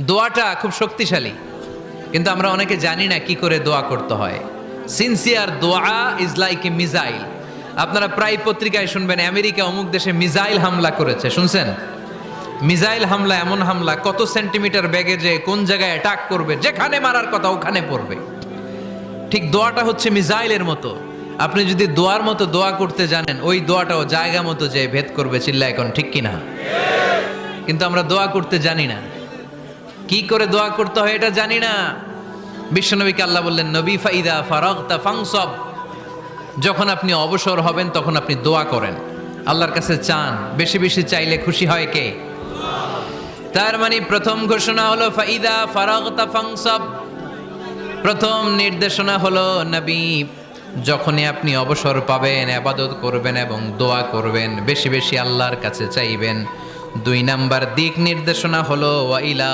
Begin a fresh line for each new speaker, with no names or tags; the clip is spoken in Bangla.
দোয়াটা খুব শক্তিশালী, কিন্তু আমরা অনেকে জানি না কি করে দোয়া করতে হয়। সিনসিয়ার দোয়া ইজ লাইক এ মিসাইল। আপনারা প্রায় পত্রিকায় শুনবেন আমেরিকা অমুক দেশে মিসাইল হামলা করেছে, শুনছেন? মিসাইল হামলা এমন হামলা, কত সেন্টিমিটার ব্যাগে যে কোন জায়গায় অ্যাটাক করবে, যেখানে মারার কথা ওখানে পড়বে। ঠিক দোয়াটা হচ্ছে মিসাইলের মতো। আপনি যদি দোয়ার মতো দোয়া করতে জানেন, ওই দোয়াটাও জায়গা মতো যে ভেদ করবে। চিল্লা এখন ঠিক কিনা? কিন্তু আমরা দোয়া করতে জানি না, কি করে দোয়া করতে হয় এটা জানি না। বিশ্বনবীকে আল্লাহ বললেন, নবী ফাইদা ফারাগতা ফানসব, যখন আপনি অবসর হবেন তখন আপনি দোয়া করেন, আল্লাহর কাছে চান। বেশি বেশি চাইলে খুশি হয় কে? তার মানে প্রথম ঘোষণা হলো ফাইদা ফারাগতা ফানসব। প্রথম নির্দেশনা হলো নবী, যখনই আপনি অবসর পাবেন ইবাদত করবেন এবং দোয়া করবেন, বেশি বেশি আল্লাহর কাছে চাইবেন। 2 নাম্বার দিক নির্দেশনা হলো ওয়াইলা